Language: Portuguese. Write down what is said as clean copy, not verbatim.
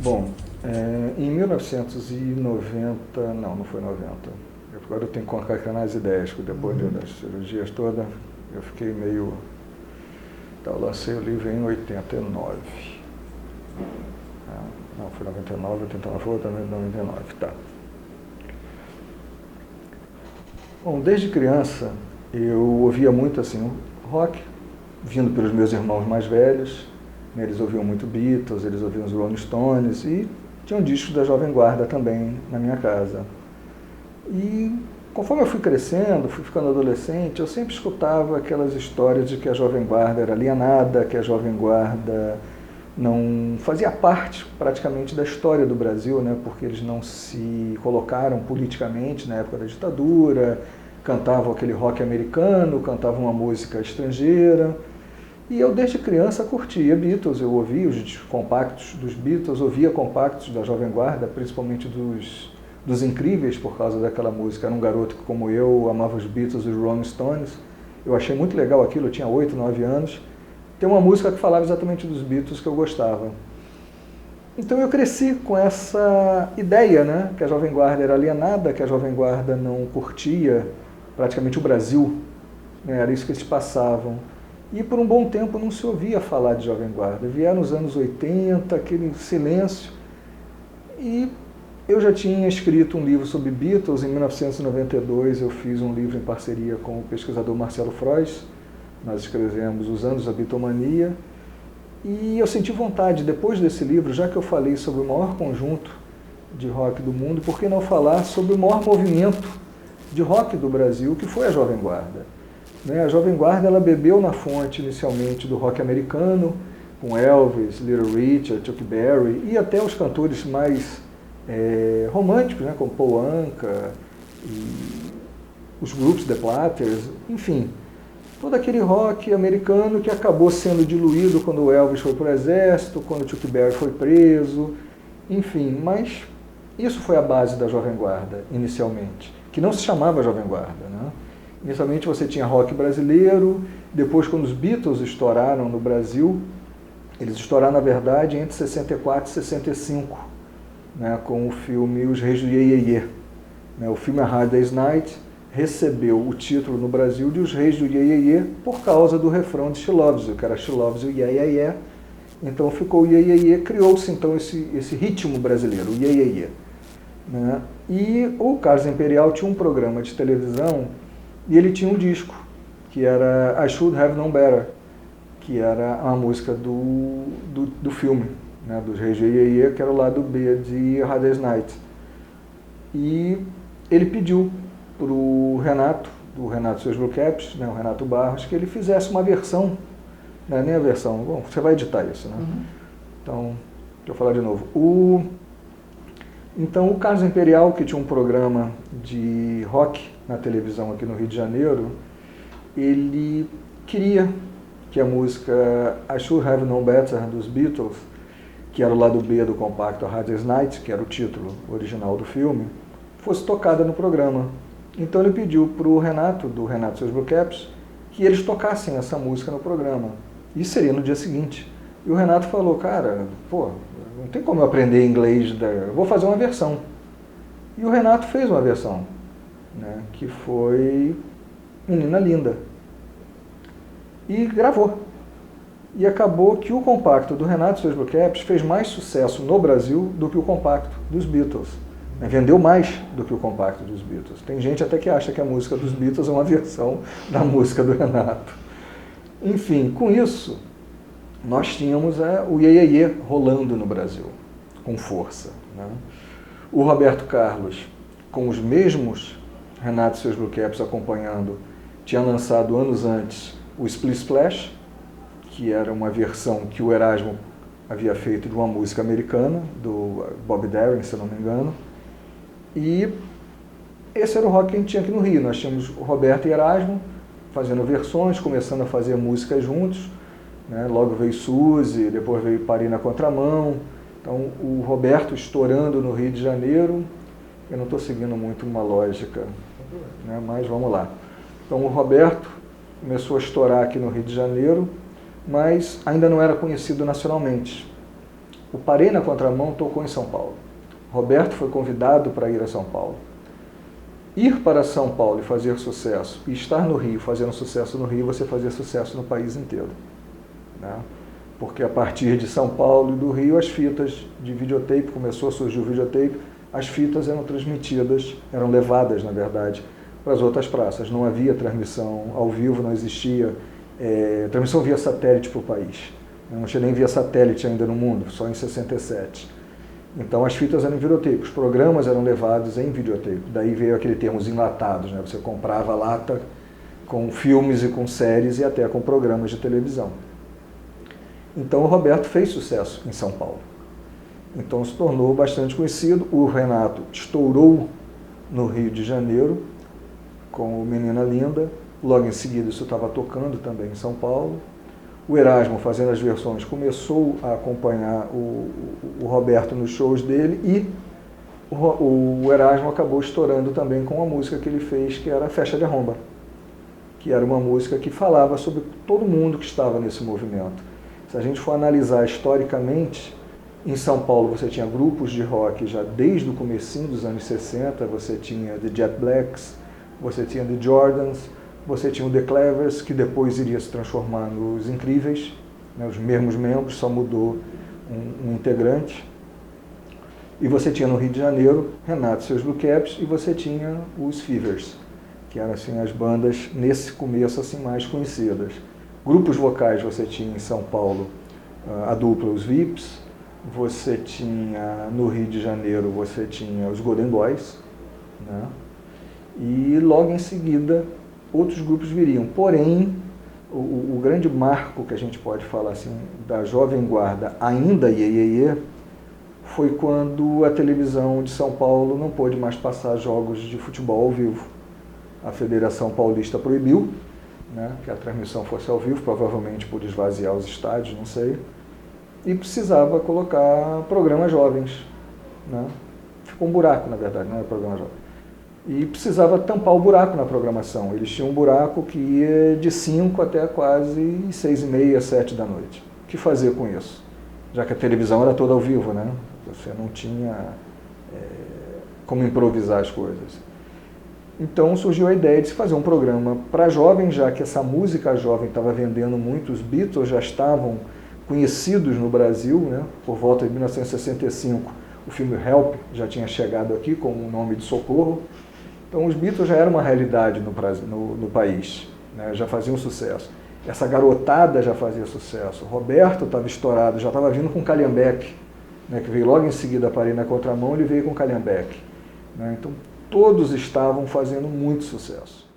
Bom, em 1990, não foi 90, agora eu tenho que concatenar as ideias, porque depois das cirurgias todas, eu fiquei meio... Então, eu lancei o livro em 89. Não, foi 99, 89, foi 99, tá. Bom, desde criança, eu ouvia muito, assim, rock, vindo pelos meus irmãos mais velhos, né, eles ouviam muito Beatles, eles ouviam os Rolling Stones, e tinham discos da Jovem Guarda também na minha casa. E conforme eu fui crescendo, fui ficando adolescente, eu sempre escutava aquelas histórias de que a Jovem Guarda era alienada, que a Jovem Guarda não fazia parte praticamente da história do Brasil, né, porque eles não se colocaram politicamente na época da ditadura, cantavam aquele rock americano, cantavam uma música estrangeira. E eu desde criança curtia Beatles, eu ouvia os compactos dos Beatles, ouvia compactos da Jovem Guarda, principalmente dos Incríveis, por causa daquela música. Era um garoto que, como eu, amava os Beatles e os Rolling Stones. Eu achei muito legal aquilo, eu tinha 8, 9 anos. Tem uma música que falava exatamente dos Beatles que eu gostava. Então eu cresci com essa ideia, né, que a Jovem Guarda era alienada, que a Jovem Guarda não curtia praticamente o Brasil, né, era isso que eles passavam. E por um bom tempo não se ouvia falar de Jovem Guarda. Vieram os anos 80, aquele silêncio, e eu já tinha escrito um livro sobre Beatles. Em 1992 eu fiz um livro em parceria com o pesquisador Marcelo Frois. Nós escrevemos Os Anos da Beatlemania, e eu senti vontade, depois desse livro, já que eu falei sobre o maior conjunto de rock do mundo, por que não falar sobre o maior movimento de rock do Brasil, que foi a Jovem Guarda. A Jovem Guarda, ela bebeu na fonte inicialmente do rock americano, com Elvis, Little Richard, Chuck Berry, e até os cantores mais românticos, né, como Paul Anka, e os grupos The Platters, enfim, todo aquele rock americano que acabou sendo diluído quando o Elvis foi para o exército, quando o Chuck Berry foi preso, enfim, mas isso foi a base da Jovem Guarda, inicialmente, que não se chamava Jovem Guarda, né? Inicialmente você tinha rock brasileiro, depois quando os Beatles estouraram no Brasil, eles estouraram na verdade entre 64 e 65, né, com o filme Os Reis do Iê Iê Iê. O filme A Hard Day's Night recebeu o título no Brasil de Os Reis do Iê Iê Iê por causa do refrão de She Loves You, que era She Loves You, Iê Iê Iê. Então ficou o Iê Iê Iê, criou-se então esse ritmo brasileiro, o Iê Iê Iê. Né? E o Carlos Imperial tinha um programa de televisão e ele tinha um disco, que era I Should Have Known Better, que era uma música do filme, né, dos Reis do Iê Iê, que era o lado B de A Hard Day's Night. E ele pediu para o Renato, do Renato Seus Blue Caps, né, o Renato Barros, que ele fizesse uma versão, né, nem a versão, bom, você vai editar isso, né? Então, deixa eu falar de novo. Então, o Carlos Imperial, que tinha um programa de rock na televisão aqui no Rio de Janeiro, ele queria que a música I Should Have Known Better, dos Beatles, que era o lado B do compacto A Hard Day's Night, que era o título original do filme, fosse tocada no programa. Então ele pediu para o Renato, do Renato Seus Blue Caps, que eles tocassem essa música no programa. Isso seria no dia seguinte. E o Renato falou, cara, não tem como eu aprender inglês, eu vou fazer uma versão. E o Renato fez uma versão, né, que foi Menina Linda. E gravou. E acabou que o compacto do Renato Seus Blue Caps fez mais sucesso no Brasil do que o compacto dos Beatles. Vendeu mais do que o compacto dos Beatles. Tem gente até que acha que a música dos Beatles é uma versão da música do Renato. Enfim, com isso, nós tínhamos o Iê Iê Iê rolando no Brasil, com força. Né? O Roberto Carlos, com os mesmos Renato Seus Blue Caps acompanhando, tinha lançado anos antes o Split Splash, que era uma versão que o Erasmo havia feito de uma música americana, do Bob Dylan, se eu não me engano. E esse era o rock que a gente tinha aqui no Rio. Nós tínhamos o Roberto e Erasmo fazendo versões, começando a fazer música juntos. Né? Logo veio Suzy, depois veio Paris na Contramão. Então o Roberto estourando no Rio de Janeiro. Eu não estou seguindo muito uma lógica, né? Mas vamos lá. Então o Roberto começou a estourar aqui no Rio de Janeiro, mas ainda não era conhecido nacionalmente. o Parei na Contramão tocou em São Paulo. Roberto foi convidado para ir a São Paulo. Ir para São Paulo e fazer sucesso, e estar no Rio fazendo sucesso no Rio, você fazia sucesso no país inteiro, né? Porque a partir de São Paulo e do Rio, as fitas de videotape, começou a surgir o videotape, as fitas eram transmitidas, eram levadas, na verdade, para as outras praças. Não havia transmissão ao vivo, não existia transmissão via satélite para o país. Não tinha nem via satélite ainda no mundo, só em 67. Então as fitas eram em videotape, os programas eram levados em videotape. Daí veio aquele termo, os enlatados, né? Você comprava lata com filmes e com séries e até com programas de televisão. Então o Roberto fez sucesso em São Paulo. Então se tornou bastante conhecido. O Renato estourou no Rio de Janeiro com o Menina Linda. Logo em seguida isso estava tocando também em São Paulo. O Erasmo, fazendo as versões, começou a acompanhar o Roberto nos shows dele e o Erasmo acabou estourando também com uma música que ele fez, que era Festa de Arromba, que era uma música que falava sobre todo mundo que estava nesse movimento. Se a gente for analisar historicamente, em São Paulo você tinha grupos de rock já desde o comecinho dos anos 60, você tinha The Jet Blacks, você tinha The Jordans, você tinha o The Clevers, que depois iria se transformar nos Incríveis, né, os mesmos membros, só mudou um integrante. E você tinha no Rio de Janeiro Renato e seus Blue Caps, e você tinha os Fevers, que eram assim, as bandas nesse começo assim, mais conhecidas. Grupos vocais você tinha em São Paulo a dupla, os Vips, você tinha no Rio de Janeiro, você tinha os Golden Boys, né, e logo em seguida outros grupos viriam. Porém, o grande marco que a gente pode falar assim, da Jovem Guarda, ainda iê, foi quando a televisão de São Paulo não pôde mais passar jogos de futebol ao vivo. A Federação Paulista proibiu, né, que a transmissão fosse ao vivo, provavelmente por esvaziar os estádios, não sei, e precisava colocar programas jovens, né? Ficou um buraco, na verdade, não era programa jovem. E precisava tampar o buraco na programação. Eles tinham um buraco que ia de 5 até quase 6h30, 7 da noite. O que fazer com isso? Já que a televisão era toda ao vivo, né? Você não tinha como improvisar as coisas. Então surgiu a ideia de se fazer um programa para jovens, já que essa música jovem estava vendendo muito, os Beatles já estavam conhecidos no Brasil, né? Por volta de 1965, o filme Help já tinha chegado aqui com o nome de Socorro. Então os Beatles já eram uma realidade no país, né? Já faziam sucesso. Essa garotada já fazia sucesso. Roberto estava estourado, já estava vindo com Calhambeque, né? Que veio logo em seguida a Parei na Contramão, ele veio com Calhambeque, né? Então todos estavam fazendo muito sucesso.